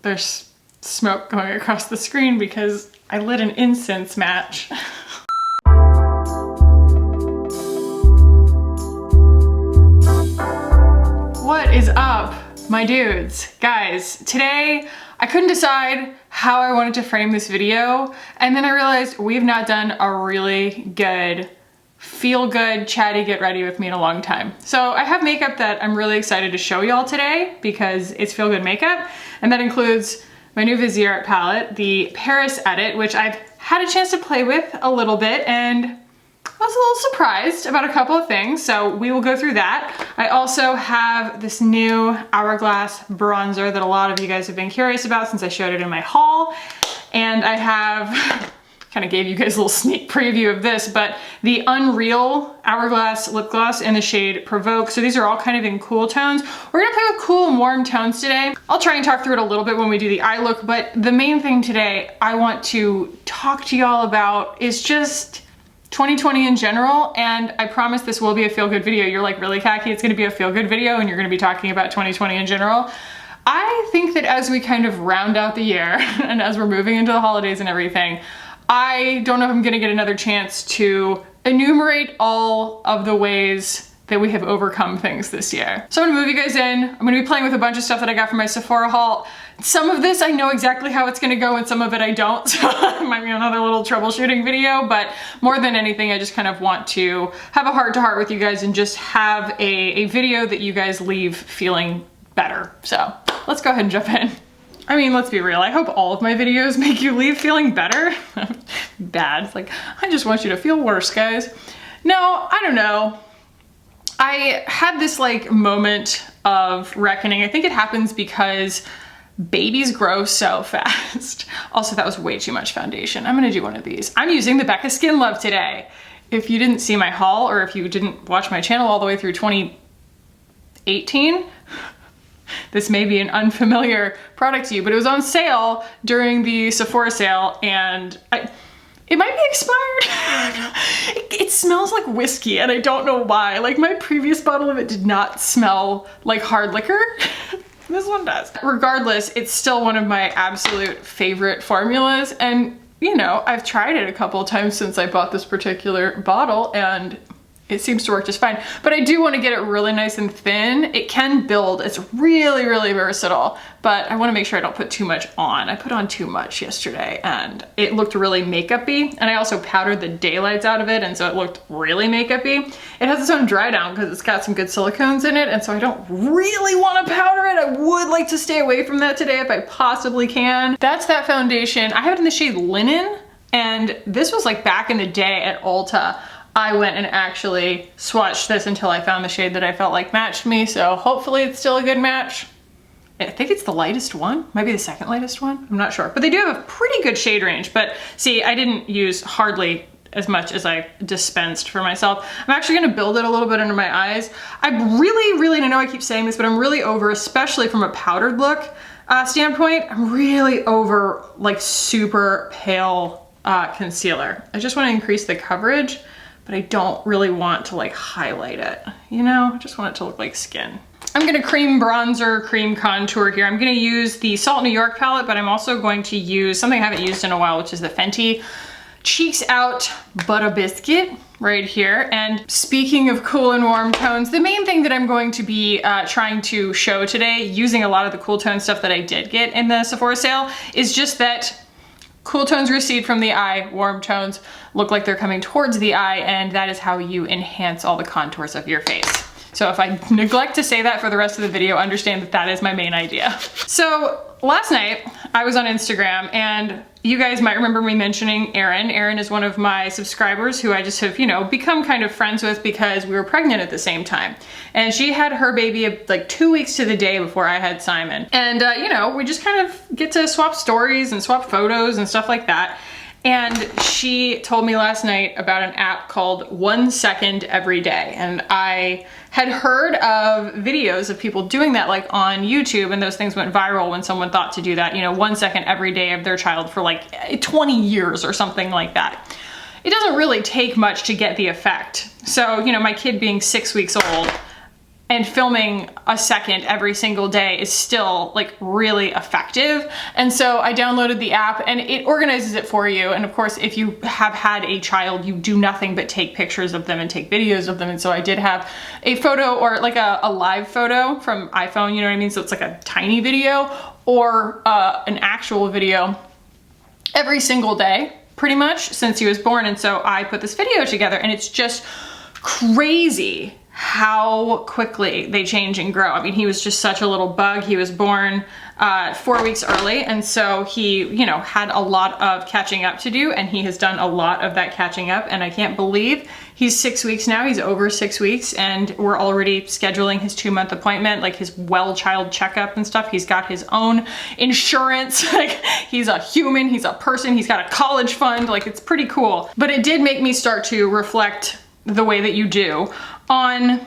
there's smoke going across the screen because I lit an incense match. What is up, my dudes? Guys, today I couldn't decide how I wanted to frame this video, and then I realized we've not done a really good feel good, chatty, get ready with me in a long time. So I have makeup that I'm really excited to show y'all today because it's feel good makeup, and that includes my new Viseart palette, the Paris Edit, which I've had a chance to play with a little bit, and I was a little surprised about a couple of things, so we will go through that. I also have this new Hourglass bronzer that a lot of you guys have been curious about since I showed it in my haul, and I have kind of gave you guys a little sneak preview of this, but the Unreal Hourglass lip gloss in the shade Provoke. So these are all kind of in cool tones. We're gonna play with cool and warm tones today. I'll try and talk through it a little bit when we do the eye look, but the main thing today I want to talk to y'all about is just 2020 in general, and I promise this will be a feel-good video. You're like, really, Kackie? It's gonna be a feel-good video and you're gonna be talking about 2020 in general? I think that as we kind of round out the year and as we're moving into the holidays and everything, I don't know if I'm gonna get another chance to enumerate all of the ways that we have overcome things this year. So I'm gonna move you guys in. I'm gonna be playing with a bunch of stuff that I got from my Sephora haul. Some of this I know exactly how it's gonna go and some of it I don't, so it might be another little troubleshooting video, but more than anything, I just kind of want to have a heart-to-heart with you guys and just have a video that you guys leave feeling better. So let's go ahead and jump in. I mean, let's be real. I hope all of my videos make you leave feeling better. Bad. It's like, I just want you to feel worse, guys. No, I don't know. I had this like moment of reckoning. I think it happens because babies grow so fast. Also, that was way too much foundation. I'm gonna do one of these. I'm using the Becca Skin Love today. If you didn't see my haul or if you didn't watch my channel all the way through 2018, this may be an unfamiliar product to you, but it was on sale during the Sephora sale, and it might be expired. It smells like whiskey, and I don't know why. Like, my previous bottle of it did not smell like hard liquor. This one does. Regardless, it's still one of my absolute favorite formulas, and you know, I've tried it a couple of times since I bought this particular bottle, and it seems to work just fine, but I do want to get it really nice and thin. It can build, it's really, really versatile, but I want to make sure I don't put too much on. I put on too much yesterday and it looked really makeup-y, and I also powdered the daylights out of it, and so it looked really makeup-y. It has its own dry down because it's got some good silicones in it, and so I don't really want to powder it. I would like to stay away from that today if I possibly can. That's that foundation. I have it in the shade Linen, and this was like back in the day at Ulta. I went and actually swatched this until I found the shade that I felt like matched me, so hopefully it's still a good match. I think it's the lightest one, might be the second lightest one, I'm not sure. But they do have a pretty good shade range, but see, I didn't use hardly as much as I dispensed for myself. I'm actually gonna build it a little bit under my eyes. I really, I know I keep saying this, but I'm really over, especially from a powdered look standpoint, I'm really over like super pale concealer. I just wanna increase the coverage, but I don't really want to like highlight it, you know? I just want it to look like skin. I'm gonna cream bronzer, cream contour here. I'm gonna use the Salt New York palette, but I'm also going to use something I haven't used in a while, which is the Fenty Cheeks Out Butter Biscuit right here. And speaking of cool and warm tones, the main thing that I'm going to be trying to show today, using a lot of the cool tone stuff that I did get in the Sephora sale, is just that cool tones recede from the eye, warm tones look like they're coming towards the eye, and that is how you enhance all the contours of your face. So if I neglect to say that for the rest of the video, understand that that is my main idea. So last night I was on Instagram, and you guys might remember me mentioning Erin. Erin is one of my subscribers who I just have, you know, become kind of friends with because we were pregnant at the same time. And she had her baby like 2 weeks to the day before I had Simon. And you know, we just kind of get to swap stories and swap photos and stuff like that. And she told me last night about an app called 1 Second Every Day. And I had heard of videos of people doing that like on YouTube, and those things went viral when someone thought to do that, you know, 1 second every day of their child for like 20 years or something like that. It doesn't really take much to get the effect. So, you know, my kid being 6 weeks old, and filming a second every single day is still like really effective. And so I downloaded the app and it organizes it for you. And of course, if you have had a child, you do nothing but take pictures of them and take videos of them. And so I did have a photo, or like a live photo from iPhone, you know what I mean? So it's like a tiny video, or an actual video every single day, pretty much, since he was born. And so I put this video together, and it's just crazy how quickly they change and grow. I mean, he was just such a little bug. He was born 4 weeks early, and so he, you know, had a lot of catching up to do, and he has done a lot of that catching up. And I can't believe he's 6 weeks now. He's over 6 weeks, and we're already scheduling his 2-month appointment, like his well child checkup and stuff. He's got his own insurance. Like, he's a human, he's a person, he's got a college fund. Like, it's pretty cool. But it did make me start to reflect the way that you do on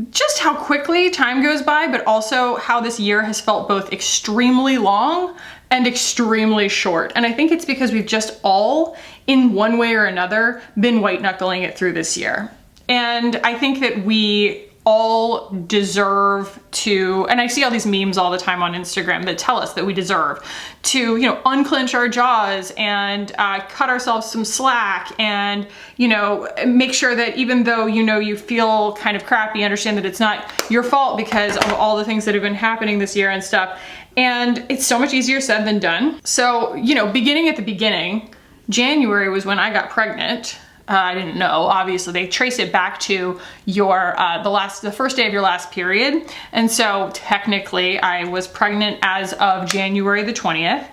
just how quickly time goes by, but also how this year has felt both extremely long and extremely short. And I think it's because we've just all, in one way or another, been white knuckling it through this year. And I think that we all deserve to, and I see all these memes all the time on Instagram that tell us that we deserve to, you know, unclench our jaws and cut ourselves some slack, and, you know, make sure that even though, you know, you feel kind of crappy, understand that it's not your fault because of all the things that have been happening this year and stuff. And it's so much easier said than done. So, you know, beginning at the beginning, January was when I got pregnant. I didn't know, obviously. They trace it back to your, the first day of your last period. And so technically I was pregnant as of January the 20th.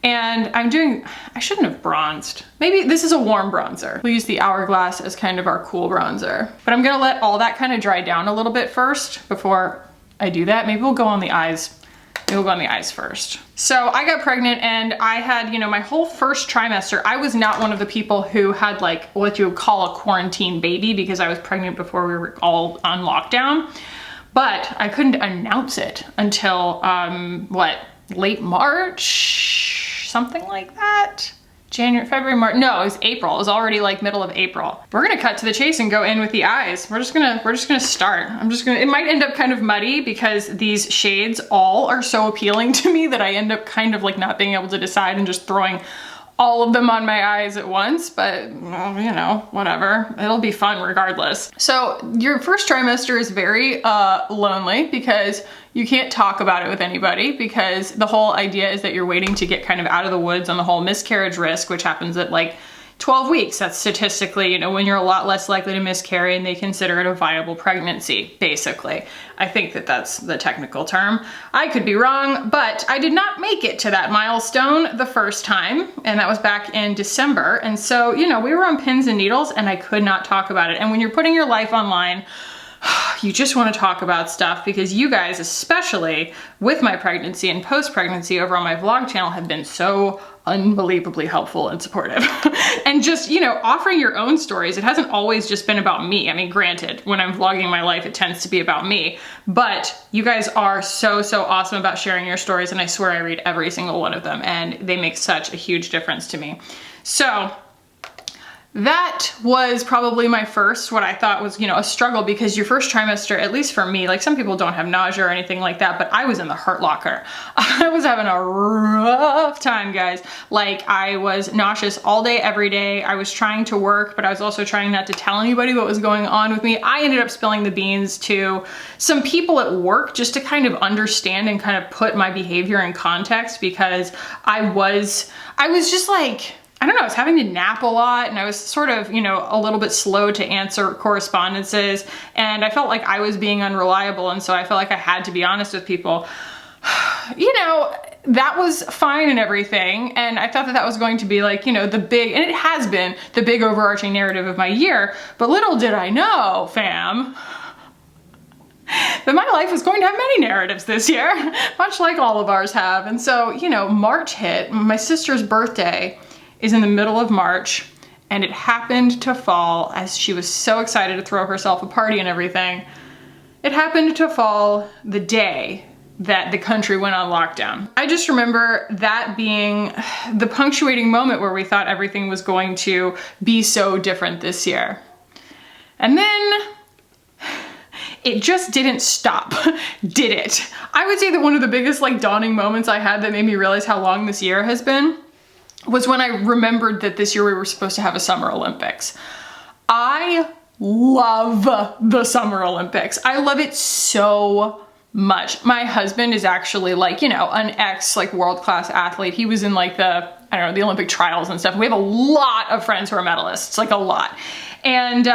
And I shouldn't have bronzed. Maybe this is a warm bronzer. We'll use the Hourglass as kind of our cool bronzer. But I'm gonna let all that kind of dry down a little bit first before I do that. Maybe we'll go on the eyes. We'll go on the eyes first. So I got pregnant, and I had, you know, my whole first trimester, I was not one of the people who had like what you would call a quarantine baby, because I was pregnant before we were all on lockdown. But I couldn't announce it until, late March, something like that. January, February, March, no, it was April. It was already like middle of April. We're gonna cut to the chase and go in with the eyes. We're just gonna start. It might end up kind of muddy because these shades all are so appealing to me that I end up kind of like not being able to decide and just throwing all of them on my eyes at once, but well, you know, whatever. It'll be fun regardless. So your first trimester is very lonely because you can't talk about it with anybody, because the whole idea is that you're waiting to get kind of out of the woods on the whole miscarriage risk, which happens at like 12 weeks. That's statistically, you know, when you're a lot less likely to miscarry, and they consider it a viable pregnancy, basically. I think that that's the technical term. I could be wrong, but I did not make it to that milestone the first time, and that was back in December. And so, you know, we were on pins and needles, and I could not talk about it. And when you're putting your life online, you just want to talk about stuff, because you guys, especially with my pregnancy and post-pregnancy over on my vlog channel, have been so unbelievably helpful and supportive. And just, you know, offering your own stories. It hasn't always just been about me. I mean, granted, when I'm vlogging my life, it tends to be about me, but you guys are so, so awesome about sharing your stories. And I swear I read every single one of them, and they make such a huge difference to me. So that was probably my first, what I thought was, you know, a struggle, because your first trimester, at least for me, like some people don't have nausea or anything like that, but I was in the hurt locker. I was having a rough time, guys. Like, I was nauseous all day, every day. I was trying to work, but I was also trying not to tell anybody what was going on with me. I ended up spilling the beans to some people at work just to kind of understand and kind of put my behavior in context, because I was just like, I don't know, I was having to nap a lot, and I was sort of, you know, a little bit slow to answer correspondences, and I felt like I was being unreliable, and so I felt like I had to be honest with people. You know, that was fine and everything, and I thought that that was going to be like, you know, the big, and it has been the big overarching narrative of my year, but little did I know, fam, that my life was going to have many narratives this year, much like all of ours have. And so, you know, March hit. My sister's birthday is in the middle of March, and it happened to fall, as she was so excited to throw herself a party and everything, it happened to fall the day that the country went on lockdown. I just remember that being the punctuating moment where we thought everything was going to be so different this year. And then it just didn't stop, did it? I would say that one of the biggest like dawning moments I had that made me realize how long this year has been was when I remembered that this year we were supposed to have a Summer Olympics. I love the Summer Olympics. I love it so much. My husband is actually like, you know, an ex like world-class athlete. He was in like the, I don't know, the Olympic trials and stuff. We have a lot of friends who are medalists, like a lot. And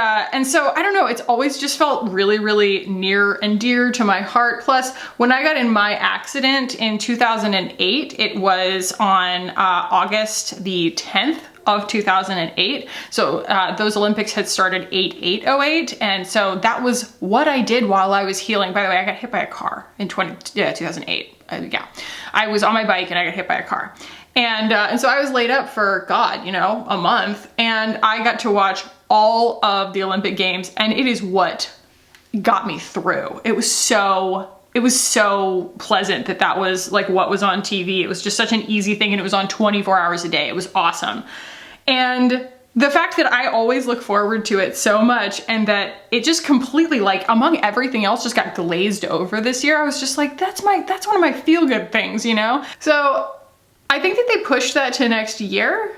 so I don't know, it's always just felt really, really near and dear to my heart. Plus, when I got in my accident in 2008, it was on August the 10th of 2008. So those Olympics had started 8/8/08. And so that was what I did while I was healing. By the way, I got hit by a car in 2008. Yeah, I was on my bike and I got hit by a car. And so I was laid up for, God, you know, a month, and I got to watch all of the Olympic Games, and it is what got me through. It was so pleasant that that was like what was on TV. It was just such an easy thing, and it was on 24 hours a day. It was awesome. And the fact that I always look forward to it so much, and that it just completely, like, among everything else, just got glazed over this year. I was just like, that's one of my feel-good things, you know? So I think that they pushed that to next year.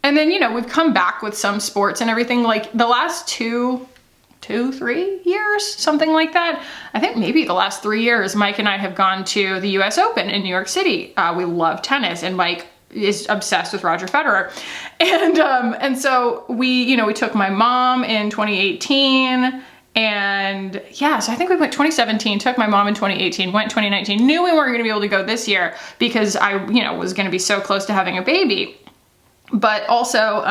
And then, you know, we've come back with some sports and everything, like the last 3 years, something like that. I think maybe the last 3 years, Mike and I have gone to the US Open in New York City. We love tennis, and Mike is obsessed with Roger Federer. And so we took my mom in 2018. And yeah, so I think we went 2017, took my mom in 2018, went 2019, knew we weren't gonna be able to go this year because I, was gonna be so close to having a baby. But also,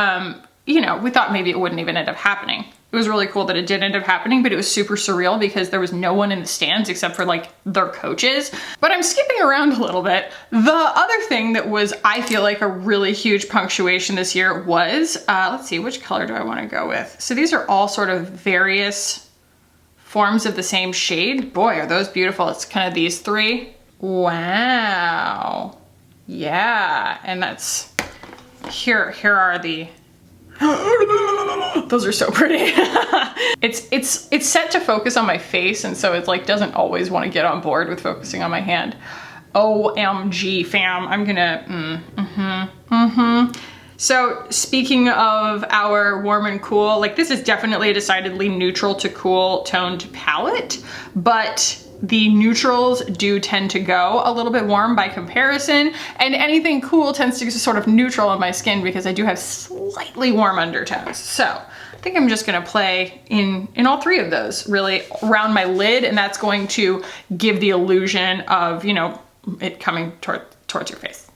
we thought maybe it wouldn't even end up happening. It was really cool that it did end up happening, but it was super surreal because there was no one in the stands except for like their coaches. But I'm skipping around a little bit. The other thing that was, I feel like, a really huge punctuation this year was, let's see, which color do I want to go with? So these are all sort of various forms of the same shade. Boy, are those beautiful. It's kind of these three. Wow. Yeah, and that's, here are the, those are so pretty. It's set to focus on my face, and so it's like doesn't always want to get on board with focusing on my hand. OMG fam, I'm gonna, So speaking of our warm and cool, like this is definitely a decidedly neutral to cool toned palette, but the neutrals do tend to go a little bit warm by comparison, and anything cool tends to sort of neutral on my skin because I do have slightly warm undertones. So I think I'm just gonna play in all three of those really around my lid, and that's going to give the illusion of, it coming towards your face.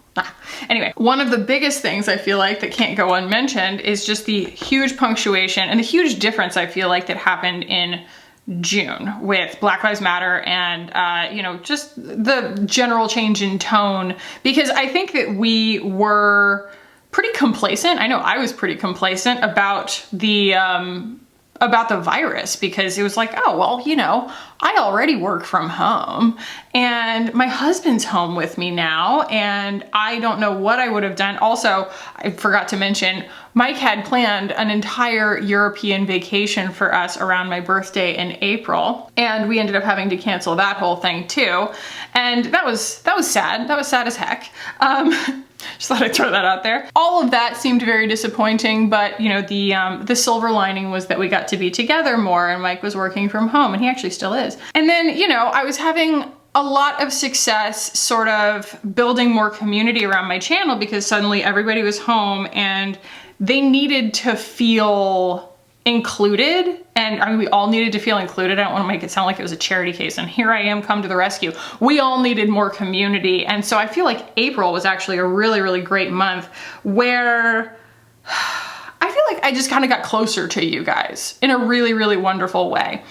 Anyway, one of the biggest things I feel like that can't go unmentioned is just the huge punctuation and the huge difference I feel like that happened in June with Black Lives Matter and, just the general change in tone, because I think that we were pretty complacent. I know I was pretty complacent about the virus, because it was like, oh, well, I already work from home and my husband's home with me now, and I don't know what I would have done. Also, I forgot to mention, Mike had planned an entire European vacation for us around my birthday in April, and we ended up having to cancel that whole thing too. And that was sad. That was sad as heck. Just thought I'd throw that out there. All of that seemed very disappointing, but the silver lining was that we got to be together more, and Mike was working from home, and he actually still is. And then, I was having a lot of success sort of building more community around my channel because suddenly everybody was home and they needed to feel included. And I mean, we all needed to feel included. I don't want to make it sound like it was a charity case, and here I am, come to the rescue. We all needed more community. And so I feel like April was actually a really, really great month where I feel like I just kind of got closer to you guys in a really, really wonderful way.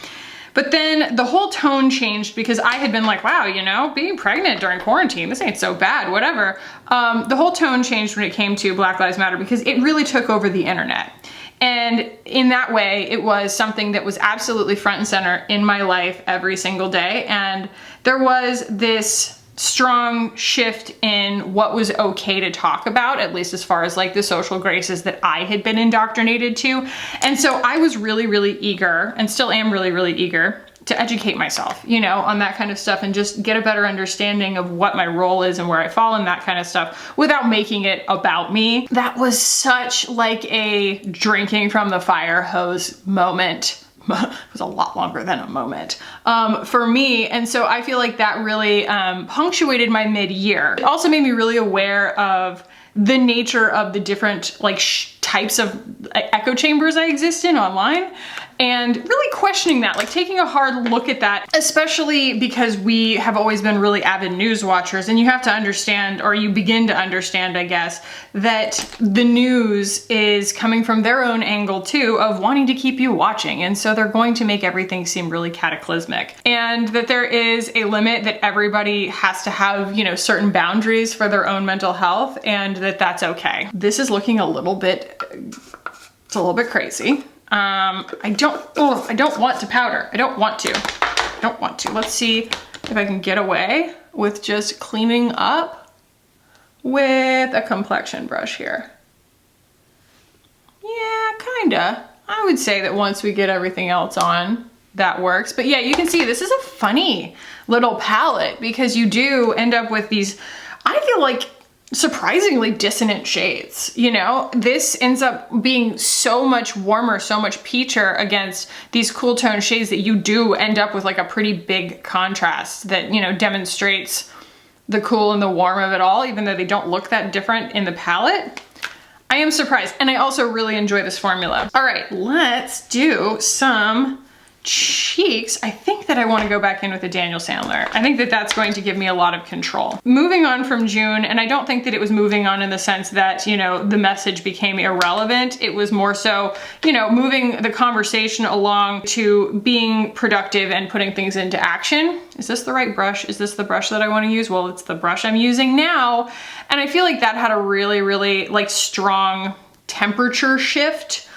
But then the whole tone changed because I had been like, wow, being pregnant during quarantine, this ain't so bad, whatever. The whole tone changed when it came to Black Lives Matter because it really took over the internet. And in that way, it was something that was absolutely front and center in my life every single day. And there was this strong shift in what was okay to talk about, at least as far as like the social graces that I had been indoctrinated to. And so I was really, really eager, and still am really, really eager, to educate myself, you know, on that kind of stuff and just get a better understanding of what my role is and where I fall in that kind of stuff without making it about me. That was such like a drinking from the fire hose moment. It was a lot longer than a moment for me. And so I feel like that really punctuated my mid-year. It also made me really aware of the nature of the different like types of echo chambers I exist in online, and really questioning that, like taking a hard look at that, especially because we have always been really avid news watchers, and you have to understand, or you begin to understand, I guess, that the news is coming from their own angle too of wanting to keep you watching. And so they're going to make everything seem really cataclysmic, and that there is a limit that everybody has to have, you know, certain boundaries for their own mental health, and that that's okay. This is looking a little bit, it's a little bit crazy. I don't want to powder. I don't want to. Let's see if I can get away with just cleaning up with a complexion brush here. Yeah, kinda. I would say that once we get everything else on, that works. But yeah, you can see this is a funny little palette because you do end up with these, I feel like, surprisingly dissonant shades. You know, this ends up being so much warmer, so much peacher against these cool tone shades that you do end up with like a pretty big contrast that, you know, demonstrates the cool and the warm of it all, even though they don't look that different in the palette. I am surprised, and I also really enjoy this formula. All right, let's do some cheeks. I think that I want to go back in with a Daniel Sandler. I think that that's going to give me a lot of control. Moving on from June, and I don't think that it was moving on in the sense that, you know, the message became irrelevant. It was more so, you know, moving the conversation along to being productive and putting things into action. Is this the right brush? Is this the brush that I want to use? Well, it's the brush I'm using now. And I feel like that had a really, really like strong temperature shift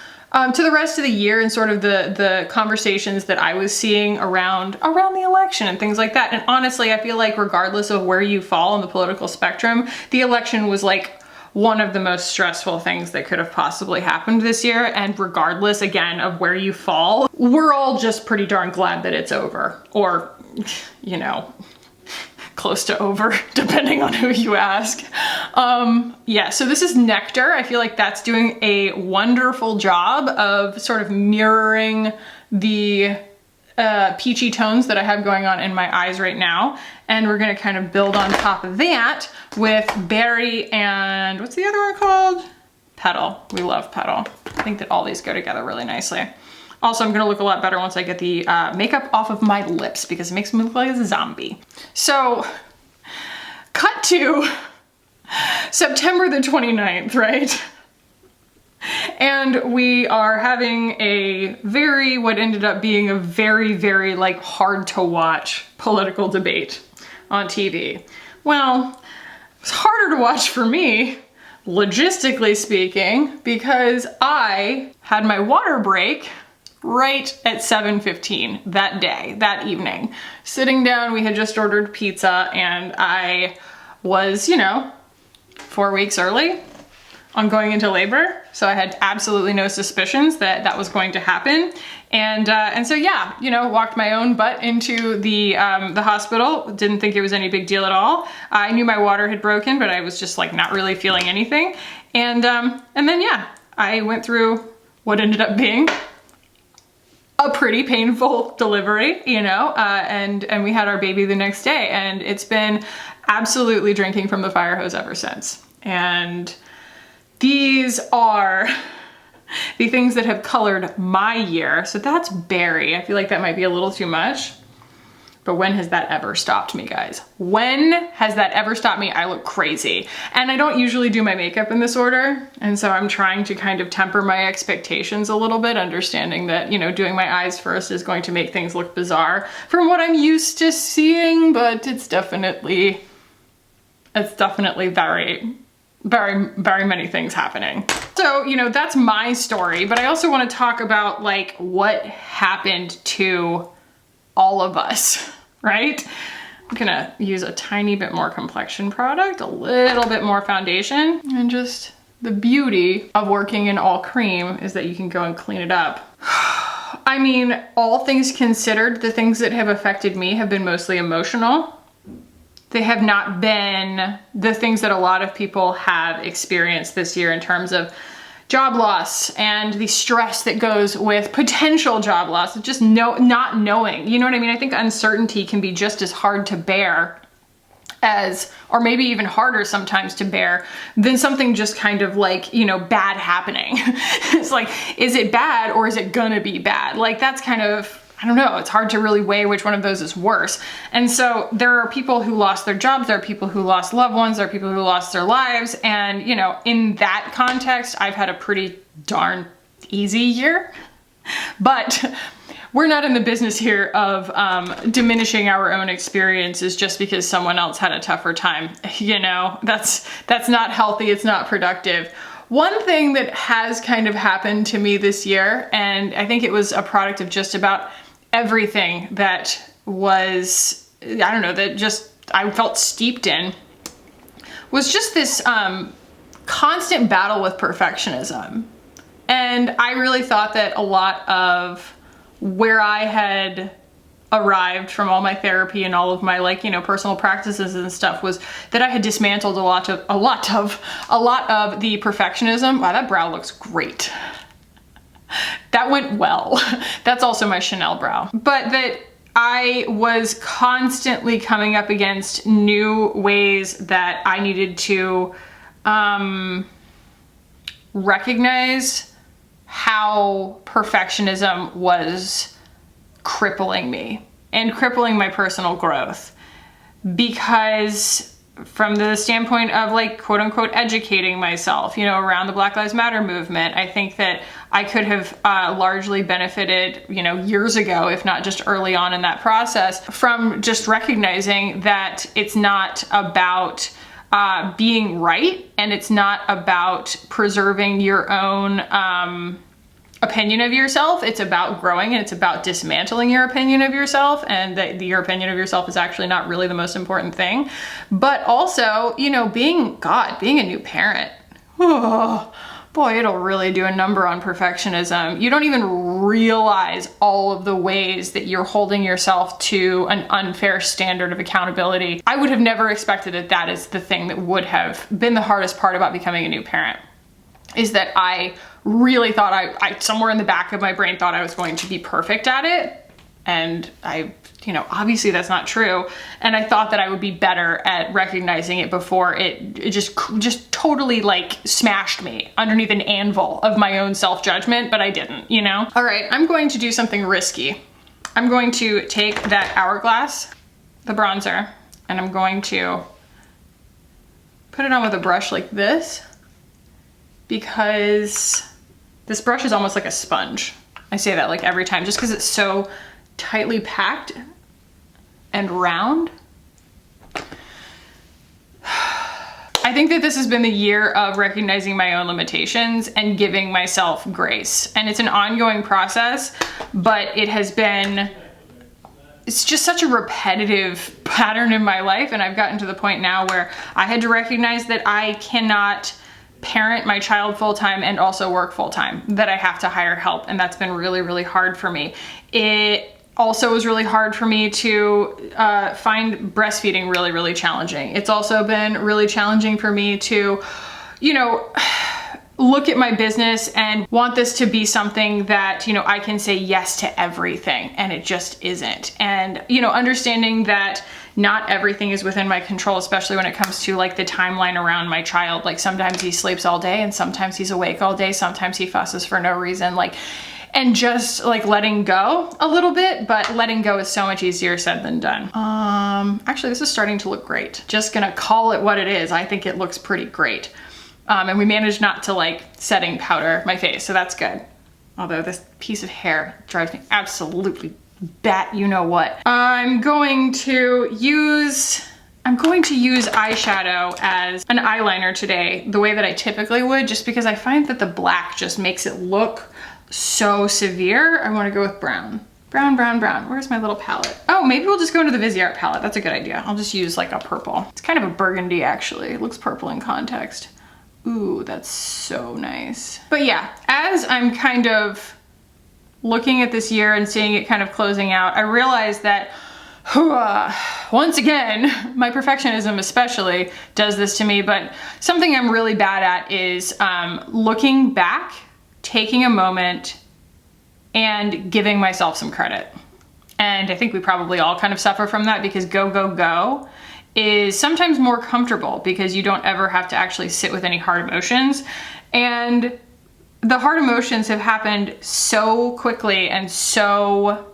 to the rest of the year, and sort of the conversations that I was seeing around the election and things like that. And honestly, I feel like regardless of where you fall on the political spectrum, the election was like one of the most stressful things that could have possibly happened this year. And regardless, again, of where you fall, we're all just pretty darn glad that it's over, or, you know, close to over, depending on who you ask. Yeah, so this is Nectar. I feel like that's doing a wonderful job of sort of mirroring the peachy tones that I have going on in my eyes right now. And we're gonna kind of build on top of that with Berry and, what's the other one called? Petal. We love Petal. I think that all these go together really nicely. Also, I'm gonna look a lot better once I get the makeup off of my lips because it makes me look like a zombie. So, cut to September the 29th, right? And we are having what ended up being a very, very like hard to watch political debate on TV. Well, it was harder to watch for me, logistically speaking, because I had my water break right at 7:15 that day, that evening. Sitting down, we had just ordered pizza, and I was, you know, 4 weeks early on going into labor. So I had absolutely no suspicions that that was going to happen. And so, yeah, you know, walked my own butt into the hospital. Didn't think it was any big deal at all. I knew my water had broken, but I was just like not really feeling anything. And then, yeah, I went through what ended up being a pretty painful delivery, you know, and we had our baby the next day, and it's been absolutely drinking from the fire hose ever since. And these are the things that have colored my year. So that's Berry. I feel like that might be a little too much, but when has that ever stopped me, guys? When has that ever stopped me? I look crazy. And I don't usually do my makeup in this order. And so I'm trying to kind of temper my expectations a little bit, understanding that, you know, doing my eyes first is going to make things look bizarre from what I'm used to seeing, but it's definitely very, very, very many things happening. So, you know, that's my story, but I also want to talk about like what happened to all of us, right? I'm gonna use a tiny bit more complexion product, a little bit more foundation, and just the beauty of working in all cream is that you can go and clean it up I mean, all things considered, the things that have affected me have been mostly emotional. They have not been the things that a lot of people have experienced this year in terms of job loss and the stress that goes with potential job loss, just not knowing, you know what I mean? I think uncertainty can be just as hard to bear as, or maybe even harder sometimes to bear than something just kind of like, you know, bad happening. It's like, is it bad or is it gonna be bad? Like that's kind of, I don't know, it's hard to really weigh which one of those is worse. And so there are people who lost their jobs, there are people who lost loved ones, there are people who lost their lives. And, you know, in that context, I've had a pretty darn easy year. But we're not in the business here of diminishing our own experiences just because someone else had a tougher time. You know, that's not healthy, it's not productive. One thing that has kind of happened to me this year, and I think it was a product of just about everything that was, I don't know, that just I felt steeped in, was just this constant battle with perfectionism. And I really thought that a lot of where I had arrived from all my therapy and all of my, like, you know, personal practices and stuff was that I had dismantled a lot of the perfectionism. Wow, that brow looks great. That went well. That's also my Chanel brow. But that I was constantly coming up against new ways that I needed to recognize how perfectionism was crippling me and crippling my personal growth. Because from the standpoint of, like, quote unquote educating myself, you know, around the Black Lives Matter movement, I think that I could have largely benefited, you know, years ago, if not just early on in that process, from just recognizing that it's not about being right, and it's not about preserving your own opinion of yourself. It's about growing, and it's about dismantling your opinion of yourself, and that your opinion of yourself is actually not really the most important thing. But also, you know, being a new parent, oh boy, it'll really do a number on perfectionism. You don't even realize all of the ways that you're holding yourself to an unfair standard of accountability. I would have never expected that that is the thing that would have been the hardest part about becoming a new parent, is that I really thought I somewhere in the back of my brain thought I was going to be perfect at it. And you know, obviously that's not true. And I thought that I would be better at recognizing it before it just totally, like, smashed me underneath an anvil of my own self-judgment, but I didn't, you know? All right, I'm going to do something risky. I'm going to take that Hourglass, the bronzer, and I'm going to put it on with a brush like this, because this brush is almost like a sponge. I say that like every time, just because it's so tightly packed and round. I think that this has been the year of recognizing my own limitations and giving myself grace. And it's an ongoing process, but it's just such a repetitive pattern in my life. And I've gotten to the point now where I had to recognize that I cannot parent my child full-time and also work full-time, that I have to hire help. And that's been really, really hard for me. It also was really hard for me to find breastfeeding really, really challenging. It's also been really challenging for me to, you know, look at my business and want this to be something that, you know, I can say yes to everything, and it just isn't. And, you know, understanding that not everything is within my control, especially when it comes to, like, the timeline around my child. Like, sometimes he sleeps all day and sometimes he's awake all day. Sometimes he fusses for no reason. Like, and just, like, letting go a little bit, but letting go is so much easier said than done. Actually, this is starting to look great. Just gonna call it what it is. I think it looks pretty great. And we managed not to, like, setting powder my face, so that's good. Although this piece of hair drives me absolutely bat you know what. I'm going to use eyeshadow as an eyeliner today, the way that I typically would, just because I find that the black just makes it look so severe. I want to go with brown. Brown, brown, brown. Where's my little palette? Oh, maybe we'll just go into the Viseart palette. That's a good idea. I'll just use, like, a purple. It's kind of a burgundy, actually. It looks purple in context. Ooh, that's so nice. But yeah, as I'm kind of looking at this year and seeing it kind of closing out, I realized that once again, my perfectionism especially does this to me, but something I'm really bad at is looking back, taking a moment, and giving myself some credit. And I think we probably all kind of suffer from that because go, go, go is sometimes more comfortable because you don't ever have to actually sit with any hard emotions. And the hard emotions have happened so quickly and so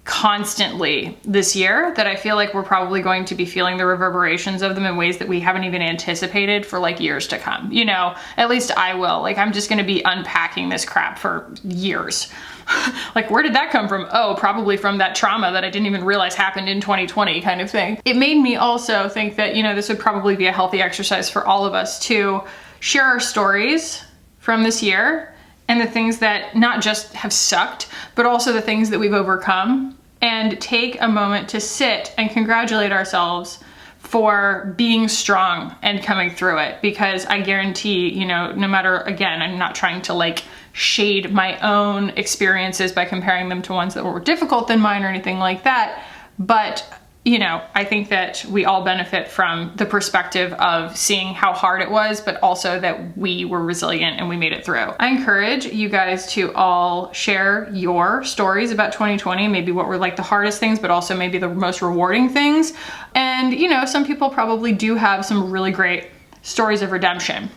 constantly this year that I feel like we're probably going to be feeling the reverberations of them in ways that we haven't even anticipated for like years to come. You know, at least I will. Like, I'm just gonna be unpacking this crap for years. Like, where did that come from? Oh, probably from that trauma that I didn't even realize happened in 2020 kind of thing. It made me also think that, you know, this would probably be a healthy exercise for all of us to share our stories from this year and the things that not just have sucked, but also the things that we've overcome, and take a moment to sit and congratulate ourselves for being strong and coming through it. Because I guarantee, you know, no matter, again, I'm not trying to like shade my own experiences by comparing them to ones that were more difficult than mine or anything like that, but you know, I think that we all benefit from the perspective of seeing how hard it was, but also that we were resilient and we made it through. I encourage you guys to all share your stories about 2020, maybe what were like the hardest things, but also maybe the most rewarding things. And you know, some people probably do have some really great stories of redemption.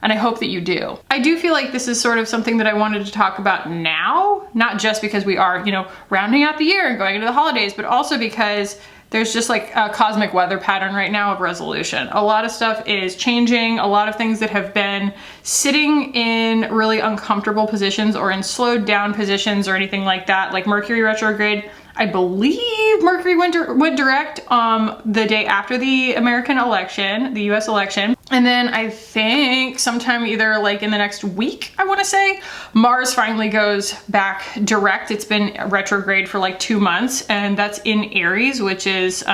And I hope that you do. I do feel like this is sort of something that I wanted to talk about now, not just because we are, you know, rounding out the year and going into the holidays, but also because there's just like a cosmic weather pattern right now of resolution. A lot of stuff is changing. A lot of things that have been sitting in really uncomfortable positions or in slowed down positions or anything like that, like Mercury retrograde. I believe Mercury went direct the day after the American election, the US election. And then I think sometime either like in the next week, I wanna say, Mars finally goes back direct. It's been retrograde for like 2 months, and that's in Aries, which is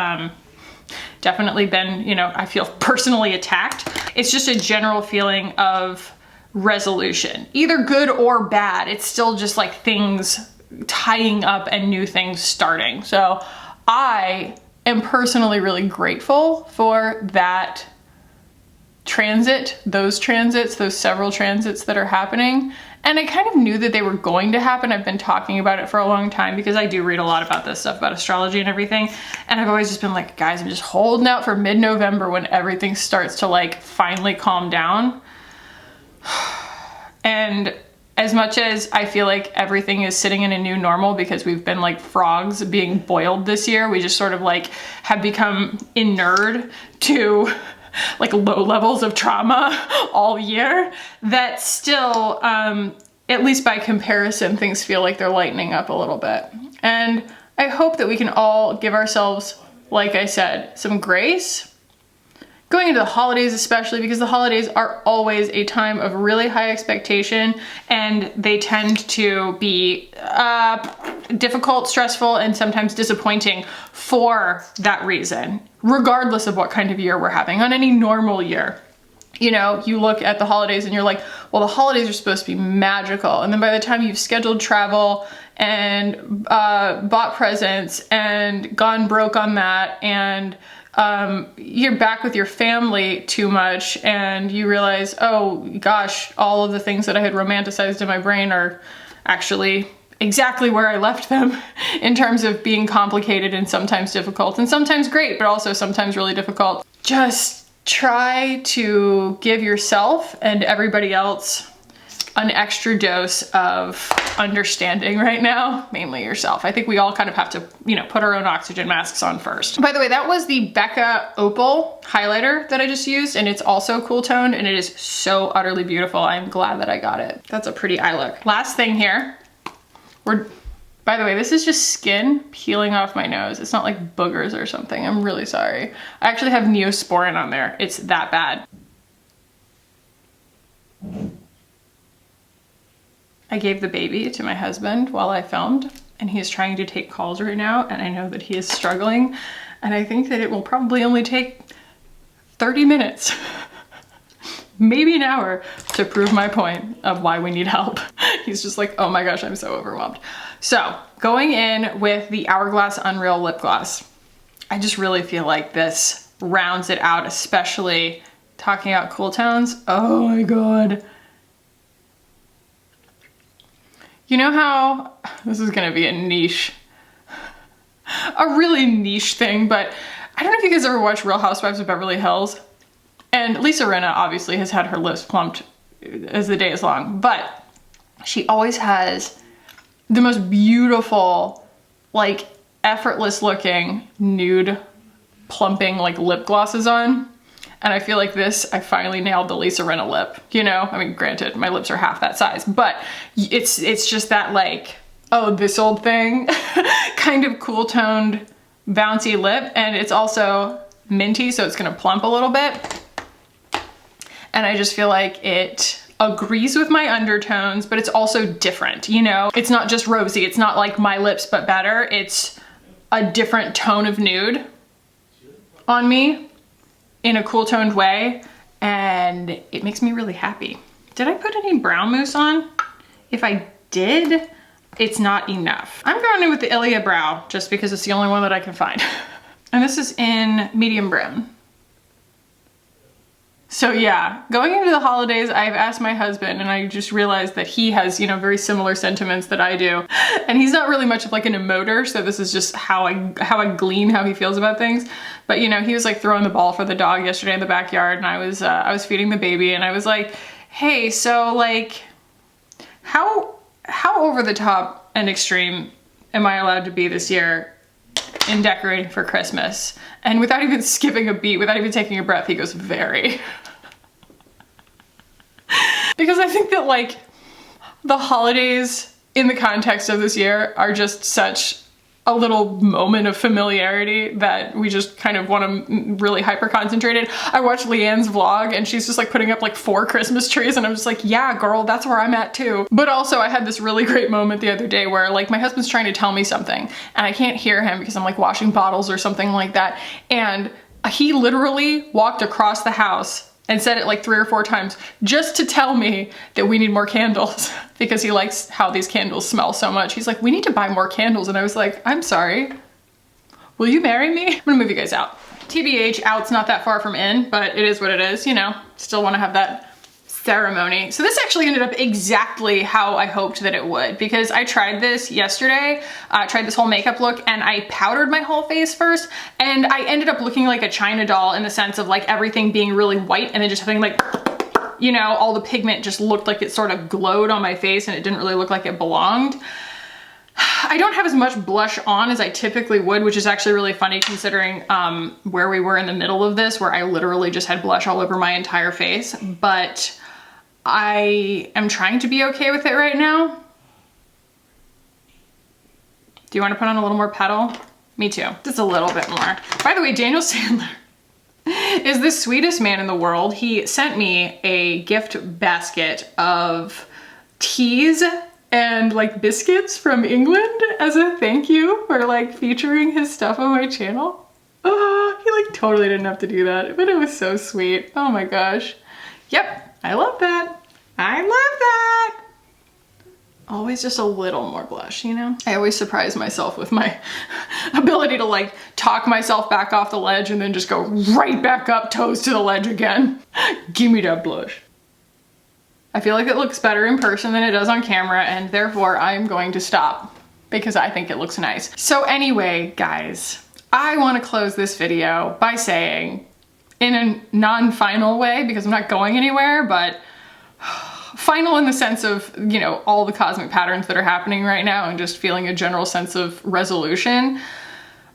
definitely been, you know, I feel personally attacked. It's just a general feeling of resolution, either good or bad. It's still just like things tying up and new things starting. So I am personally really grateful for that transit, those several transits that are happening. And I kind of knew that they were going to happen. I've been talking about it for a long time because I do read a lot about this stuff, about astrology and everything. And I've always just been like, guys, I'm just holding out for mid-November when everything starts to like finally calm down. And as much as I feel like everything is sitting in a new normal because we've been like frogs being boiled this year, we just sort of like have become inured to like low levels of trauma all year, that still, at least by comparison, things feel like they're lightening up a little bit. And I hope that we can all give ourselves, like I said, some grace going into the holidays, especially because the holidays are always a time of really high expectation, and they tend to be difficult, stressful, and sometimes disappointing for that reason, regardless of what kind of year we're having. On any normal year, you know, you look at the holidays and you're like, well, the holidays are supposed to be magical. And then by the time you've scheduled travel and bought presents and gone broke on that, and you're back with your family too much, and you realize, oh gosh, all of the things that I had romanticized in my brain are actually exactly where I left them in terms of being complicated and sometimes difficult and sometimes great, but also sometimes really difficult. Just try to give yourself and everybody else an extra dose of understanding right now, mainly yourself. I think we all kind of have to, you know, put our own oxygen masks on first. By the way, that was the Becca Opal highlighter that I just used, and it's also cool toned, and it is so utterly beautiful. I'm glad that I got it. That's a pretty eye look. Last thing here, by the way, this is just skin peeling off my nose. It's not like boogers or something. I'm really sorry. I actually have Neosporin on there. It's that bad. I gave the baby to my husband while I filmed, and he is trying to take calls right now, and I know that he is struggling, and I think that it will probably only take 30 minutes, maybe an hour, to prove my point of why we need help. He's just like, oh my gosh, I'm so overwhelmed. So going in with the Hourglass Unreal Lip Gloss, I just really feel like this rounds it out, especially talking about cool tones. Oh my God. You know how, this is gonna be a niche, a really niche thing, but I don't know if you guys ever watched Real Housewives of Beverly Hills. And Lisa Rinna obviously has had her lips plumped as the day is long, but she always has the most beautiful, like effortless looking nude plumping like lip glosses on. And I feel like this, I finally nailed the Lisa Rinna lip, you know? I mean, granted, my lips are half that size, but it's just that like, oh, this old thing, kind of cool toned, bouncy lip. And it's also minty, so it's gonna plump a little bit. And I just feel like it agrees with my undertones, but it's also different, you know? It's not just rosy, it's not like my lips, but better. It's a different tone of nude on me in a cool toned way, and it makes me really happy. Did I put any brown mousse on? If I did, it's not enough. I'm going in with the Ilia Brow just because it's the only one that I can find. And this is in medium brown. So yeah, going into the holidays, I've asked my husband, and I just realized that he has, you know, very similar sentiments that I do. And he's not really much of like an emoter, so this is just how I glean how he feels about things. But you know, he was like throwing the ball for the dog yesterday in the backyard, and I was feeding the baby, and I was like, hey, so like, how over the top and extreme am I allowed to be this year in decorating for Christmas? And without even skipping a beat, without even taking a breath, he goes, very. Because I think that like the holidays in the context of this year are just such a little moment of familiarity that we just kind of want to really hyper concentrate it. I watched Leanne's vlog and she's just like putting up like 4 Christmas trees, and I'm just like, yeah, girl, that's where I'm at too. But also I had this really great moment the other day where like my husband's trying to tell me something and I can't hear him because I'm like washing bottles or something like that. And he literally walked across the house and said it like 3 or 4 times just to tell me that we need more candles because he likes how these candles smell so much. He's like, we need to buy more candles. And I was like, I'm sorry, will you marry me? I'm gonna move you guys out. TBH, out's not that far from in, but it is what it is, you know, still wanna have that ceremony. So this actually ended up exactly how I hoped that it would, because I tried this yesterday. I tried this whole makeup look and I powdered my whole face first, and I ended up looking like a China doll in the sense of like everything being really white and then just having like, you know, all the pigment just looked like it sort of glowed on my face and it didn't really look like it belonged. I don't have as much blush on as I typically would, which is actually really funny considering where we were in the middle of this, where I literally just had blush all over my entire face. But I am trying to be okay with it right now. Do you want to put on a little more petal? Me too, just a little bit more. By the way, Daniel Sandler is the sweetest man in the world. He sent me a gift basket of teas and like biscuits from England as a thank you for like featuring his stuff on my channel. Oh, he like totally didn't have to do that, but it was so sweet. Oh my gosh. Yep. I love that. I love that. Always just a little more blush, you know? I always surprise myself with my ability to like talk myself back off the ledge and then just go right back up, toes to the ledge again. Give me that blush. I feel like it looks better in person than it does on camera, and therefore I'm going to stop because I think it looks nice. So anyway, guys, I want to close this video by saying, in a non-final way, because I'm not going anywhere, but final in the sense of, you know, all the cosmic patterns that are happening right now and just feeling a general sense of resolution.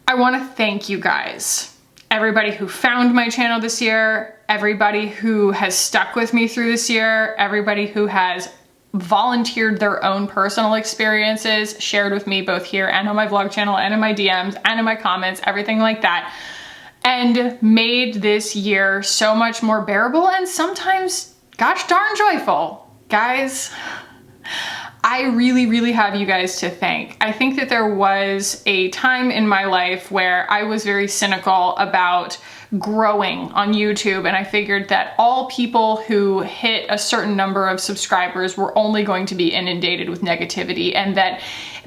I want to thank you guys. Everybody who found my channel this year, everybody who has stuck with me through this year, everybody who has volunteered their own personal experiences, shared with me both here and on my vlog channel and in my DMs and in my comments, everything like that, and made this year so much more bearable and sometimes gosh darn joyful. Guys, I really, really have you guys to thank. I think that there was a time in my life where I was very cynical about growing on YouTube, and I figured that all people who hit a certain number of subscribers were only going to be inundated with negativity, and that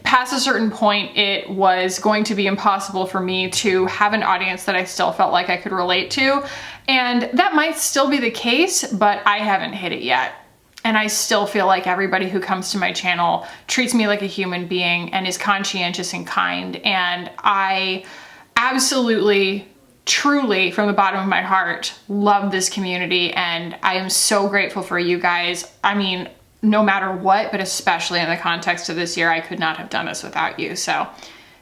past a certain point, it was going to be impossible for me to have an audience that I still felt like I could relate to. And that might still be the case, but I haven't hit it yet. And I still feel like everybody who comes to my channel treats me like a human being and is conscientious and kind. And I absolutely, truly, from the bottom of my heart, love this community. And I am so grateful for you guys. I mean, no matter what, but especially in the context of this year, I could not have done this without you. So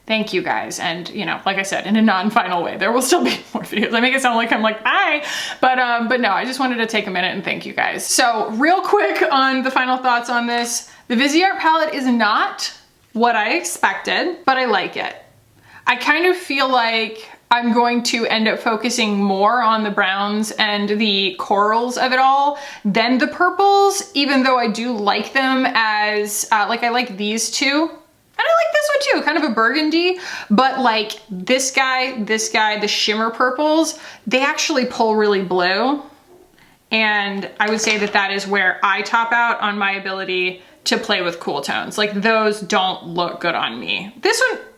thank you guys. And you know, like I said, in a non-final way, there will still be more videos. I make it sound like I'm like, bye, but no, I just wanted to take a minute and thank you guys. So real quick on the final thoughts on this, the Viseart palette is not what I expected, but I like it. I kind of feel like I'm going to end up focusing more on the browns and the corals of it all than the purples, even though I do like them as, like I like these two. And I like this one too, kind of a burgundy, but like this guy, the shimmer purples, they actually pull really blue. And I would say that that is where I top out on my ability to play with cool tones. Like those don't look good on me. That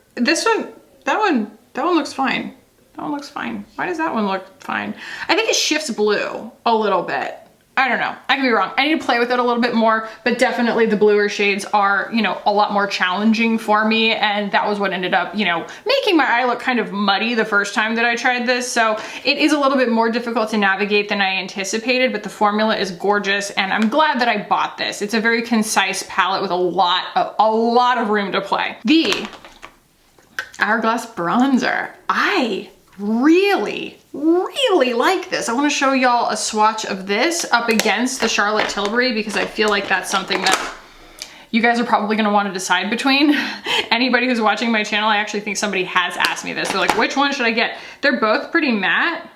one looks fine. That one looks fine. Why does that one look fine? I think it shifts blue a little bit. I don't know. I could be wrong. I need to play with it a little bit more, but definitely the bluer shades are, you know, a lot more challenging for me. And that was what ended up, you know, making my eye look kind of muddy the first time that I tried this. So it is a little bit more difficult to navigate than I anticipated, but the formula is gorgeous. And I'm glad that I bought this. It's a very concise palette with a lot of room to play. The Hourglass bronzer. I really like this. I want to show y'all a swatch of this up against the Charlotte Tilbury because I feel like that's something that you guys are probably going to want to decide between. Anybody who's watching my channel, I actually think somebody has asked me this. They're like, which one should I get? They're both pretty matte,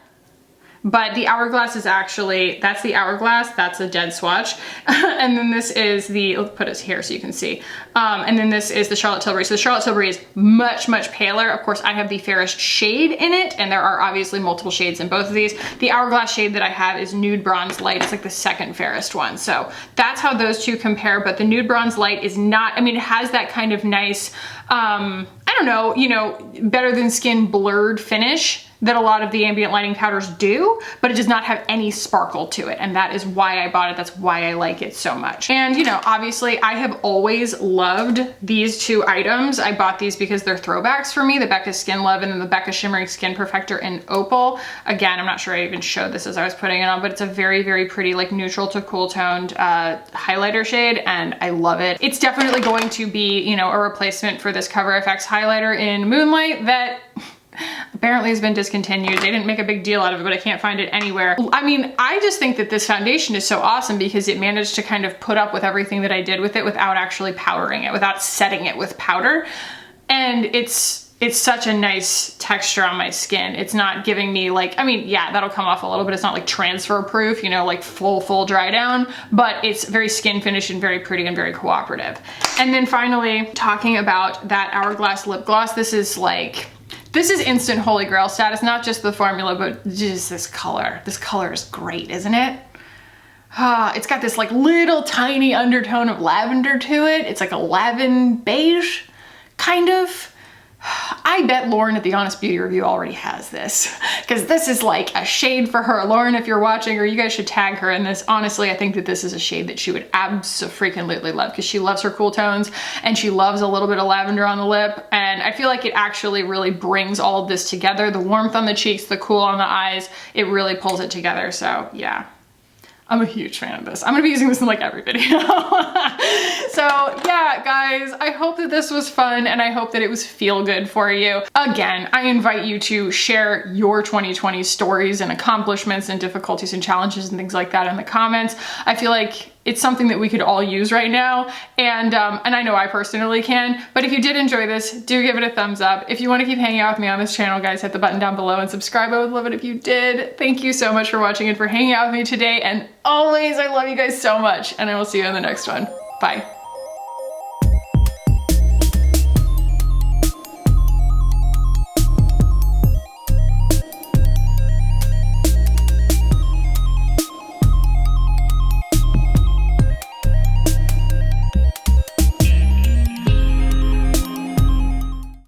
but the Hourglass is actually, that's the Hourglass, that's a dead swatch. And then this is the, let's put it here so you can see. And then this is the Charlotte Tilbury. So the Charlotte Tilbury is much paler. Of course, I have the fairest shade in it, and there are obviously multiple shades in both of these. The Hourglass shade that I have is Nude Bronze Light. It's like the second fairest one. So that's how those two compare, but the Nude Bronze Light is not, I mean, it has that kind of nice, I don't know, you know, better than skin blurred finish that a lot of the ambient lighting powders do, but it does not have any sparkle to it. And that is why I bought it. That's why I like it so much. And you know, obviously I have always loved these two items. I bought these because they're throwbacks for me, the Becca Skin Love and then the Becca Shimmering Skin Perfector in Opal. Again, I'm not sure I even showed this as I was putting it on, but it's a very pretty, like neutral to cool toned highlighter shade, and I love it. It's definitely going to be, you know, a replacement for this Cover FX highlighter in Moonlight that apparently has been discontinued. They didn't make a big deal out of it, but I can't find it anywhere. I mean, I just think that this foundation is so awesome because it managed to kind of put up with everything that I did with it without actually powdering it, without setting it with powder. And it's such a nice texture on my skin. It's not giving me like, I mean, yeah, that'll come off a little bit. It's not like transfer proof, you know, like full dry down, but it's very skin finished and very pretty and very cooperative. And then finally, talking about that Hourglass lip gloss, this is instant holy grail status, not just the formula, but just this color. This color is great, isn't it? It's got this like little tiny undertone of lavender to it. It's like a lavender beige, kind of. I bet Lauren at The Honest Beauty Review already has this because this is like a shade for her. Lauren, if you're watching, or you guys should tag her in this. Honestly, I think that this is a shade that she would abso-freaking-lutely love because she loves her cool tones and she loves a little bit of lavender on the lip. And I feel like it actually really brings all of this together. The warmth on the cheeks, the cool on the eyes, it really pulls it together. So yeah. I'm a huge fan of this. I'm gonna be using this in like every video. So yeah, guys, I hope that this was fun and I hope that it was feel good for you. Again, I invite you to share your 2020 stories and accomplishments and difficulties and challenges and things like that in the comments. I feel like it's something that we could all use right now. And I know I personally can, but if you did enjoy this, do give it a thumbs up. If you want to keep hanging out with me on this channel, guys, hit the button down below and subscribe. I would love it if you did. Thank you so much for watching and for hanging out with me today. And always, I love you guys so much. And I will see you in the next one. Bye.